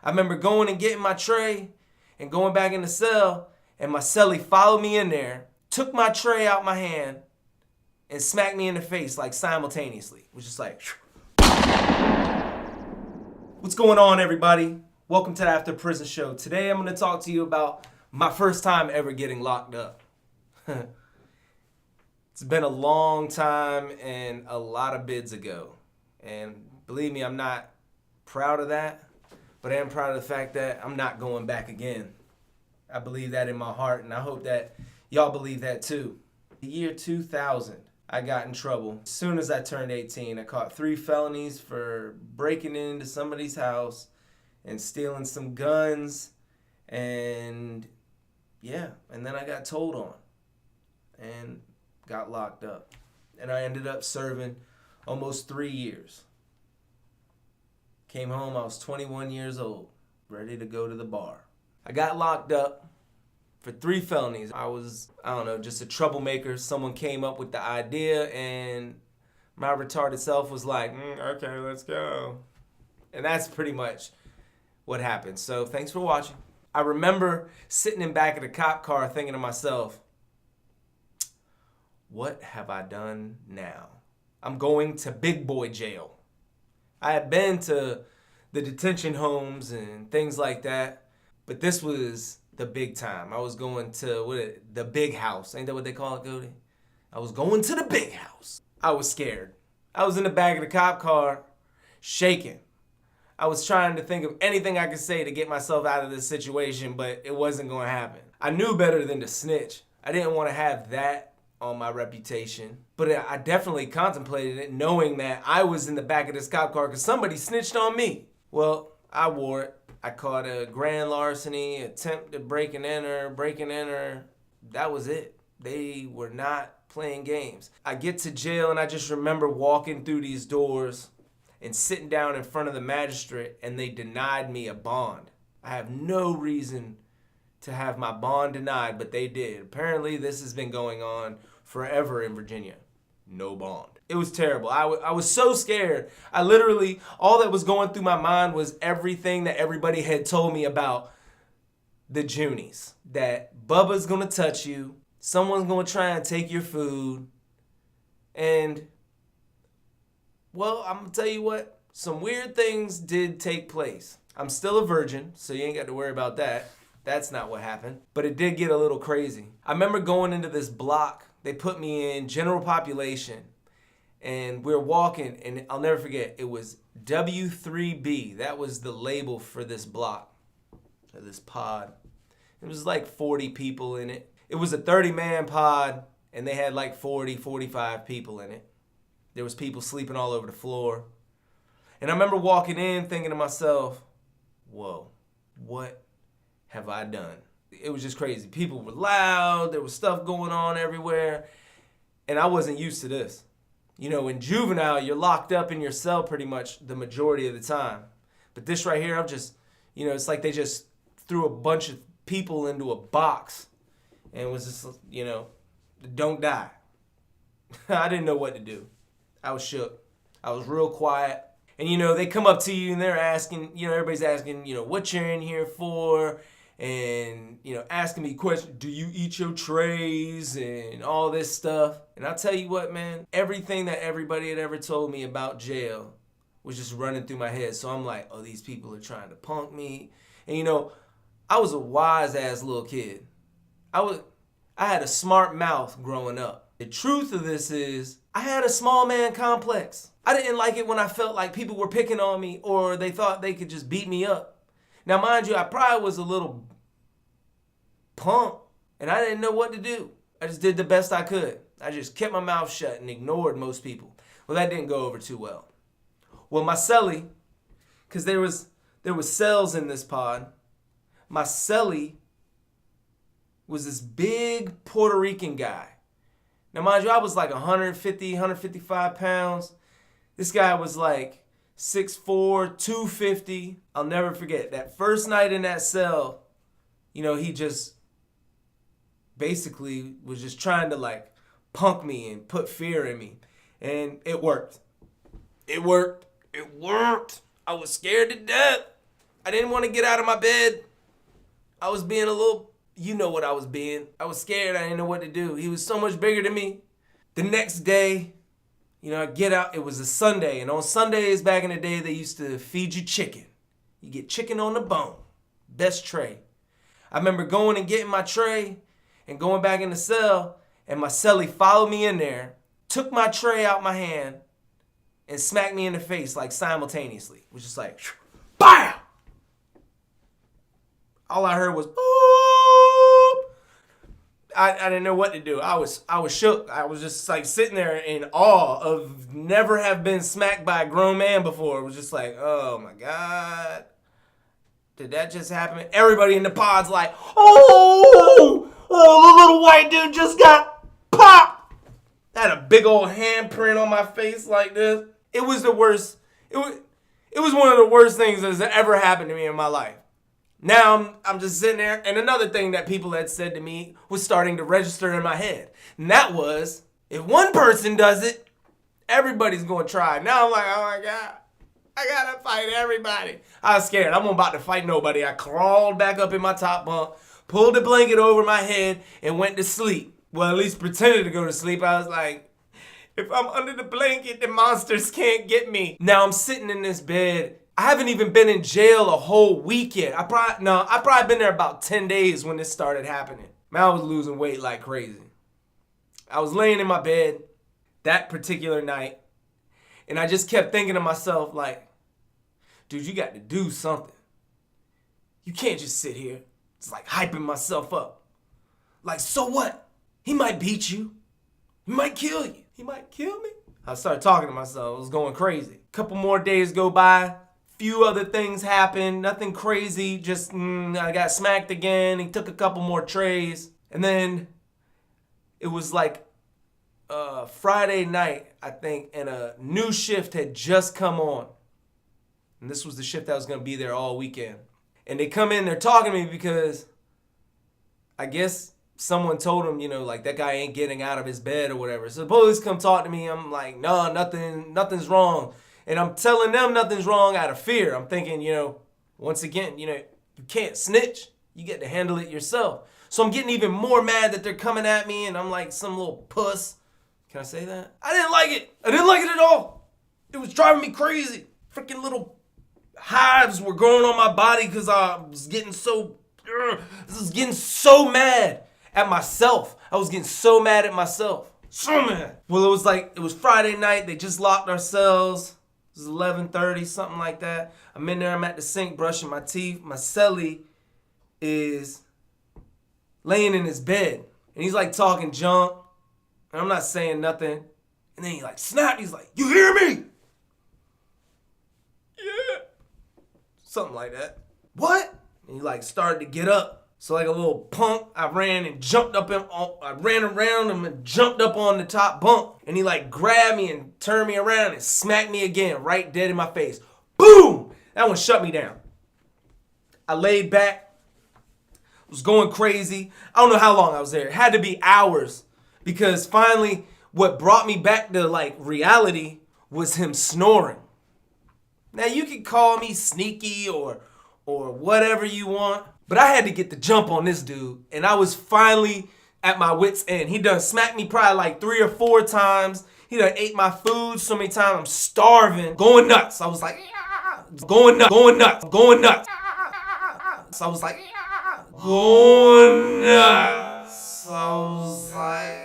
I remember going and getting my tray and going back in the cell, and my cellie followed me in there, took my tray out my hand, and smacked me in the face like simultaneously. It was just like, what's going on, everybody? Welcome to the After Prison Show. Today I'm going to talk to you about my first time ever getting locked up. It's been a long time and a lot of bids ago. And believe me, I'm not proud of that, but I am proud of the fact that I'm not going back again. I believe that in my heart, and I hope that y'all believe that too. The year 2000, I got in trouble. As soon as I turned 18, I caught 3 felonies for breaking into somebody's house and stealing some guns, and yeah, and then I got told on and got locked up. And I ended up serving almost 3 years. Came home, I was 21 years old, ready to go to the bar. I got locked up for 3 felonies. I was, just a troublemaker. Someone came up with the idea and my retarded self was like, okay, let's go. And that's pretty much what happened. So thanks for watching. I remember sitting in back of the cop car thinking to myself, what have I done now? I'm going to big boy jail. I had been to the detention homes and things like that, but this was the big time. I was going to the big house. Ain't that what they call it, Cody? I was going to the big house. I was scared. I was in the back of the cop car, shaking. I was trying to think of anything I could say to get myself out of this situation, but it wasn't going to happen. I knew better than to snitch. I didn't want to have that on my reputation, but I definitely contemplated it, knowing that I was in the back of this cop car because somebody snitched on me. Well, I wore it. I caught a grand larceny, attempt to break and enter. That was it. They were not playing games. I get to jail and I just remember walking through these doors and sitting down in front of the magistrate, and they denied me a bond. I have no reason to have my bond denied, but they did. Apparently this has been going on forever in Virginia. No bond. It was terrible. I was so scared. I literally, all that was going through my mind was everything that everybody had told me about the Junies. That Bubba's gonna touch you, someone's gonna try and take your food, and, well, I'm gonna tell you what, some weird things did take place. I'm still a virgin, so you ain't got to worry about that. That's not what happened. But it did get a little crazy. I remember going into this block. They put me in general population, and we're walking, and I'll never forget, it was W3B. That was the label for this block, or this pod. It was like 40 people in it. It was a 30-man pod, and they had like 40, 45 people in it. There was people sleeping all over the floor. And I remember walking in thinking to myself, whoa, what have I done? It was just crazy. People were loud. There was stuff going on everywhere. And I wasn't used to this. You know, in juvenile, you're locked up in your cell pretty much the majority of the time. But this right here, I'm just, it's like they just threw a bunch of people into a box and was just, don't die. I didn't know what to do. I was shook. I was real quiet. And, they come up to you and they're asking, everybody's asking, what you're in here for. And, asking me questions, do you eat your trays and all this stuff. And I'll tell you what, man, everything that everybody had ever told me about jail was just running through my head. So I'm like, oh, these people are trying to punk me. And, I was a wise-ass little kid. I had a smart mouth growing up. The truth of this is I had a small man complex. I didn't like it when I felt like people were picking on me or they thought they could just beat me up. Now, mind you, I probably was a little punk, and I didn't know what to do. I just did the best I could. I just kept my mouth shut and ignored most people. Well, that didn't go over too well. Well, my cellie, because there was cells in this pod, my cellie was this big Puerto Rican guy. Now, mind you, I was like 150, 155 pounds. This guy was like 6'4", 250. I'll never forget that first night in that cell, he just basically was just trying to like punk me and put fear in me. And it worked. It worked. I was scared to death. I didn't want to get out of my bed. I was being a little, you know what I was being. I was scared. I didn't know what to do. He was so much bigger than me. The next day, I get out. It was a Sunday. And on Sundays back in the day, they used to feed you chicken. You get chicken on the bone. Best tray. I remember going and getting my tray and going back in the cell. And my cellie followed me in there, took my tray out my hand, and smacked me in the face like simultaneously. It was just like, BAM! All I heard was, ooh! I didn't know what to do. I was shook. I was just like sitting there in awe of never have been smacked by a grown man before. It was just like, oh my God. Did that just happen? Everybody in the pod's like, oh, the little white dude just got popped. I had a big old handprint on my face like this. It was the worst. It was one of the worst things that's ever happened to me in my life. Now I'm just sitting there, and another thing that people had said to me was starting to register in my head. And that was, if one person does it, everybody's going to try. Now I'm like, oh my God, I got to fight everybody. I was scared. I'm about to fight nobody. I crawled back up in my top bunk, pulled the blanket over my head, and went to sleep. Well, at least pretended to go to sleep. I was like, if I'm under the blanket, the monsters can't get me. Now I'm sitting in this bed. I haven't even been in jail a whole week yet. I probably been there about 10 days when this started happening. Man, I was losing weight like crazy. I was laying in my bed that particular night, and I just kept thinking to myself, like, dude, you got to do something. You can't just sit here. It's like hyping myself up. Like, so what? He might beat you. He might kill you. He might kill me. I started talking to myself. I was going crazy. Couple more days go by. Few other things happen. Nothing crazy. Just I got smacked again. He took a couple more trays. And then it was like Friday night, I think, and a new shift had just come on. And this was the shift that was going to be there all weekend. And they come in, they're talking to me because I guess someone told him, like that guy ain't getting out of his bed or whatever. So the police come talk to me. I'm like, no, nothing's wrong. And I'm telling them nothing's wrong out of fear. I'm thinking, once again, you can't snitch. You get to handle it yourself. So I'm getting even more mad that they're coming at me and I'm like some little puss. Can I say that? I didn't like it. I didn't like it at all. It was driving me crazy. Freaking little hives were growing on my body because I was getting so mad at myself. I was getting so mad at myself. So mad. Well, it was Friday night. They just locked our cells. It was 11:30, something like that. I'm in there. I'm at the sink brushing my teeth. My cellie is laying in his bed. And he's like talking junk. And I'm not saying nothing. And then he like snapped. He's like, you hear me? Yeah. Something like that. What? And he like started to get up. So like a little punk, I ran around him and jumped up on the top bunk. And he like grabbed me and turned me around and smacked me again, right dead in my face. Boom! That one shut me down. I laid back, was going crazy. I don't know how long I was there. It had to be hours because finally what brought me back to like reality was him snoring. Now you can call me sneaky or whatever you want. But I had to get the jump on this dude, and I was finally at my wit's end. He done smacked me probably like 3 or 4 times. He done ate my food so many times. I'm starving, going nuts. I was like, going nuts. So I was like, going nuts. I was like,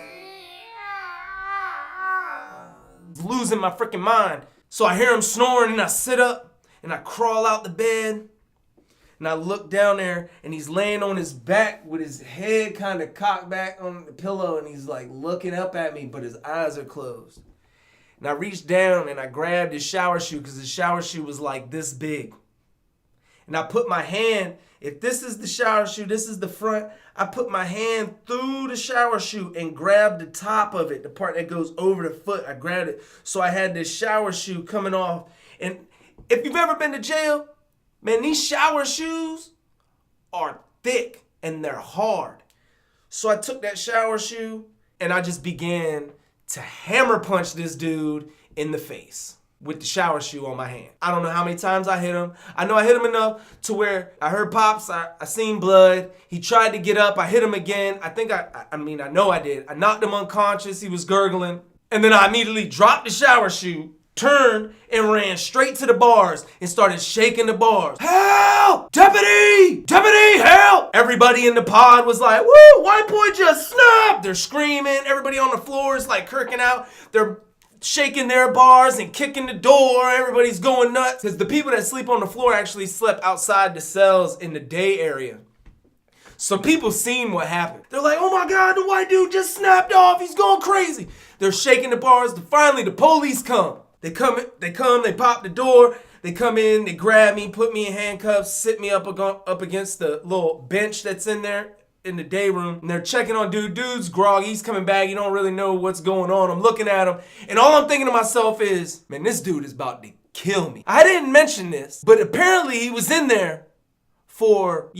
losing my freaking mind. So I hear him snoring, and I sit up, and I crawl out the bed. And I look down there, and he's laying on his back with his head kind of cocked back on the pillow, and he's like looking up at me, but his eyes are closed. And I reached down, and I grabbed his shower shoe because his shower shoe was like this big. And I put my hand, if this is the shower shoe, this is the front, I put my hand through the shower shoe and grabbed the top of it, the part that goes over the foot. I grabbed it. So I had this shower shoe coming off. And if you've ever been to jail, man, these shower shoes are thick and they're hard. So I took that shower shoe and I just began to hammer punch this dude in the face. with the shower shoe on my hand. I don't know how many times I hit him. I know I hit him enough to where I heard pops, I seen blood. He tried to get up, I hit him again. I know I did. I knocked him unconscious, he was gurgling. And then I immediately dropped the shower shoe, turned and ran straight to the bars and started shaking the bars. Help! Deputy! Deputy, help! Everybody in the pod was like, woo, white boy just snapped. They're screaming. Everybody on the floor is like kirking out. They're shaking their bars and kicking the door. Everybody's going nuts. Because the people that sleep on the floor actually slept outside the cells in the day area. So people seen what happened. They're like, oh my God, the white dude just snapped off. He's going crazy. They're shaking the bars. Finally, the police come. They come, they pop the door. They come in, they grab me, put me in handcuffs, sit me up against the little bench that's in there in the day room. And they're checking on dude. Dude's groggy. He's coming back. You don't really know what's going on. I'm looking at him. And all I'm thinking to myself is, man, this dude is about to kill me. I didn't mention this, but apparently he was in there for,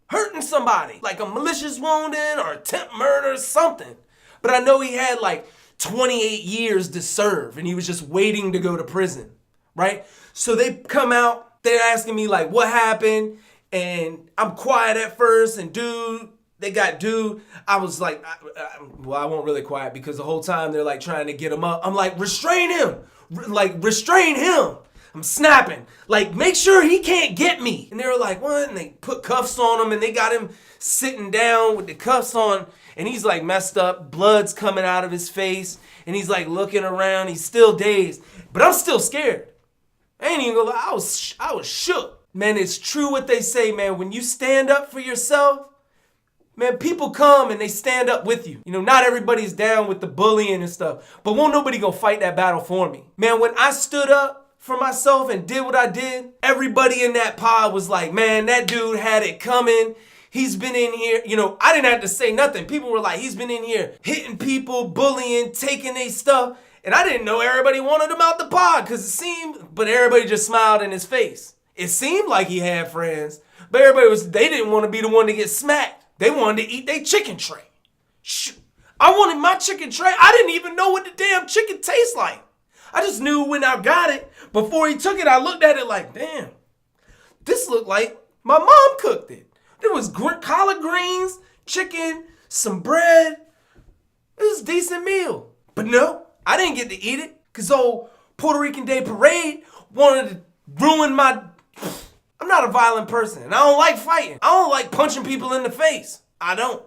hurting somebody, like a malicious wounding or attempt murder or something. But I know he had like 28 years to serve and he was just waiting to go to prison, right? So they come out, they're asking me like, what happened? And I'm quiet at first and I was like, I won't really quiet because the whole time they're like trying to get him up. I'm like, restrain him, restrain him. I'm snapping, like, make sure he can't get me. And they were like, what? And they put cuffs on him and they got him sitting down with the cuffs on and he's like messed up, blood's coming out of his face and he's like looking around, he's still dazed, but I'm still scared. I ain't even gonna lie, I was shook. Man, it's true what they say, man, when you stand up for yourself, man, people come and they stand up with you. Not everybody's down with the bullying and stuff, but won't nobody go fight that battle for me. Man, when I stood up for myself and did what I did, everybody in that pod was like, man, that dude had it coming. He's been in here, I didn't have to say nothing. People were like, he's been in here hitting people, bullying, taking their stuff. And I didn't know everybody wanted him out the pod but everybody just smiled in his face. It seemed like he had friends, but they didn't want to be the one to get smacked. They wanted to eat their chicken tray. Shoot, I wanted my chicken tray. I didn't even know what the damn chicken tastes like. I just knew when I got it, before he took it, I looked at it like, damn, this looked like my mom cooked it. There was collard greens, chicken, some bread. It was a decent meal. But no, I didn't get to eat it because old Puerto Rican Day Parade wanted to ruin I'm not a violent person and I don't like fighting. I don't like punching people in the face. I don't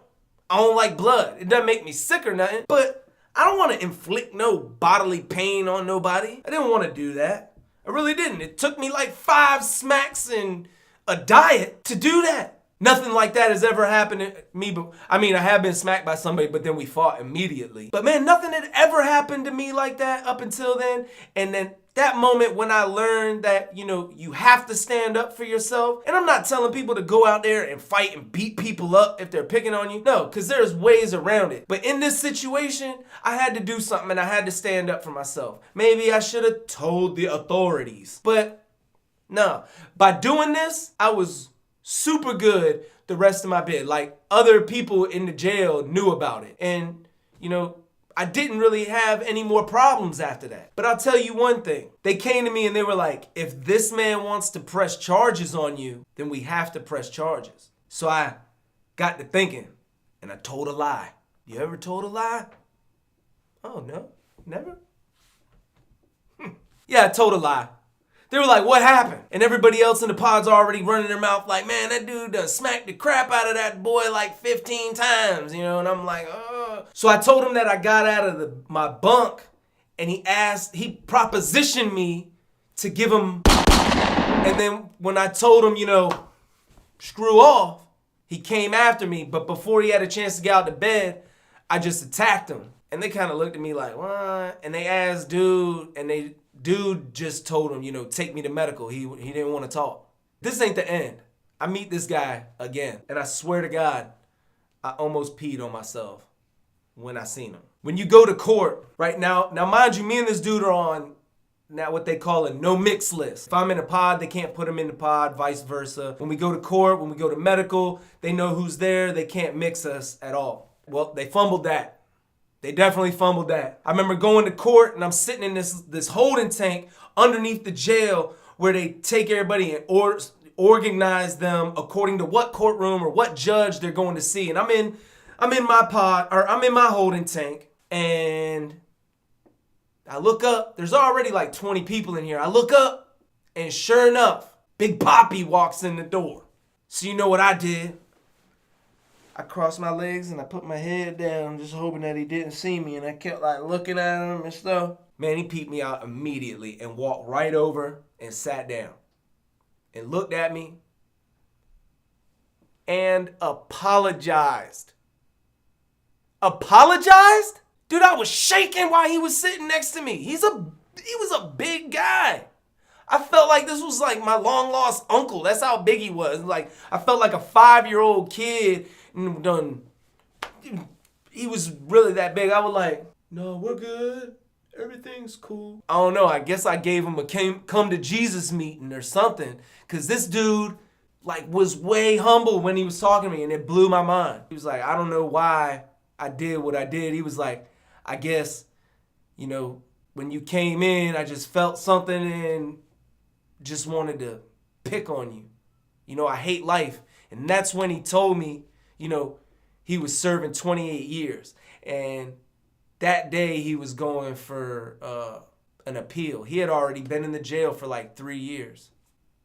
like blood. It doesn't make me sick or nothing, but I don't want to inflict no bodily pain on nobody. I didn't want to do that. I really didn't. It took me like 5 smacks and a diet to do that. Nothing like that has ever happened to me. I have been smacked by somebody, but then we fought immediately. But man, nothing had ever happened to me like that up until then. And then that moment when I learned that, you have to stand up for yourself. And I'm not telling people to go out there and fight and beat people up if they're picking on you. No, because there's ways around it. But in this situation, I had to do something and I had to stand up for myself. Maybe I should have told the authorities. But no, by doing this, I was super good the rest of my bid. Like, other people in the jail knew about it. And, I didn't really have any more problems after that. But I'll tell you one thing. They came to me and they were like, if this man wants to press charges on you, then we have to press charges. So I got to thinking and I told a lie. You ever told a lie? Oh, no, never? Yeah, I told a lie. They were like, what happened? And everybody else in the pod's already running their mouth like, man, that dude done smacked the crap out of that boy like 15 times, And I'm like, oh. So I told him that I got out of my bunk and he propositioned me to give him. And then when I told him, screw off, he came after me. But before he had a chance to get out of bed, I just attacked him. And they kind of looked at me like, what? And they asked dude, and dude just told him, take me to medical. He didn't want to talk. This ain't the end. I meet this guy again. And I swear to God, I almost peed on myself when I seen him. When you go to court right now mind you, me and this dude are on now what they call a no mix list. If I'm in a pod, they can't put him in the pod, vice versa. When we go to court, when we go to medical, they know who's there. They can't mix us at all. Well, they fumbled that. They definitely fumbled that. I remember going to court and I'm sitting in this holding tank underneath the jail where they take everybody and organize them according to what courtroom or what judge they're going to see. And I'm in my holding tank, and I look up. There's already like 20 people in here. I look up, and sure enough, Big Poppy walks in the door. So you know what I did? I crossed my legs and I put my head down, just hoping that he didn't see me. And I kept like looking at him and stuff. Man, he peeped me out immediately and walked right over and sat down and looked at me and apologized. Apologized? Dude, I was shaking while he was sitting next to me. He was a big guy. I felt like this was like my long lost uncle. That's how big he was. Like, I felt like a 5-year-old kid. He was really that big. I was like, no, we're good. Everything's cool. I don't know. I guess I gave him a come to Jesus meeting or something. Because this dude like was way humble when he was talking to me, and it blew my mind. He was like, I don't know why I did what I did. He was like, I guess, you know, when you came in, I just felt something and just wanted to pick on you. You know, I hate life. And that's when he told me, you know, he was serving 28 years. And that day he was going for an appeal. He had already been in the jail for like 3 years.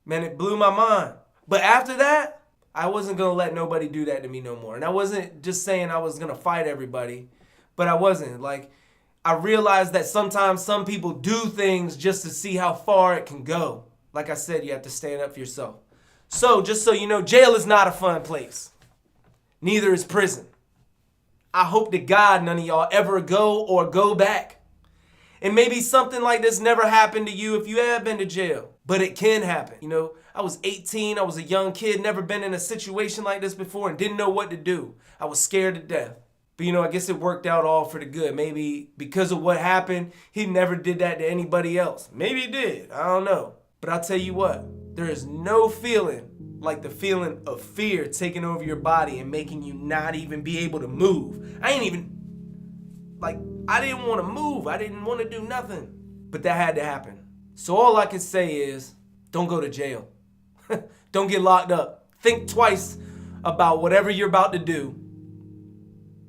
Man, it blew my mind. But after that, I wasn't going to let nobody do that to me no more. And I wasn't just saying I was going to fight everybody, but I wasn't. Like, I realized that sometimes some people do things just to see how far it can go. Like I said, you have to stand up for yourself. So, just so you know, jail is not a fun place. Neither is prison. I hope to God none of y'all ever go back. And maybe something like this never happened to you if you have been to jail. But it can happen. You know, I was 18, I was a young kid, never been in a situation like this before and didn't know what to do. I was scared to death. But you know, I guess it worked out all for the good. Maybe because of what happened, he never did that to anybody else. Maybe he did, I don't know. But I'll tell you what, there is no feeling like the feeling of fear taking over your body and making you not even be able to move. I didn't want to move. I didn't want to do nothing. But that had to happen. So all I can say is, don't go to jail. Don't get locked up. Think twice about whatever you're about to do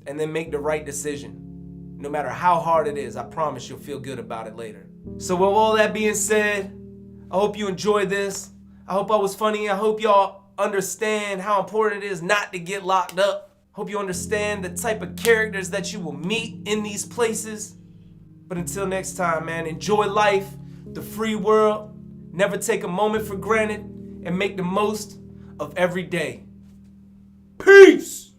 and then make the right decision. No matter how hard it is, I promise you'll feel good about it later. So with all that being said, I hope you enjoyed this. I hope I was funny. I hope y'all understand how important it is not to get locked up. Hope you understand the type of characters that you will meet in these places. But until next time, man, enjoy life, the free world. Never take a moment for granted and make the most of every day. Peace!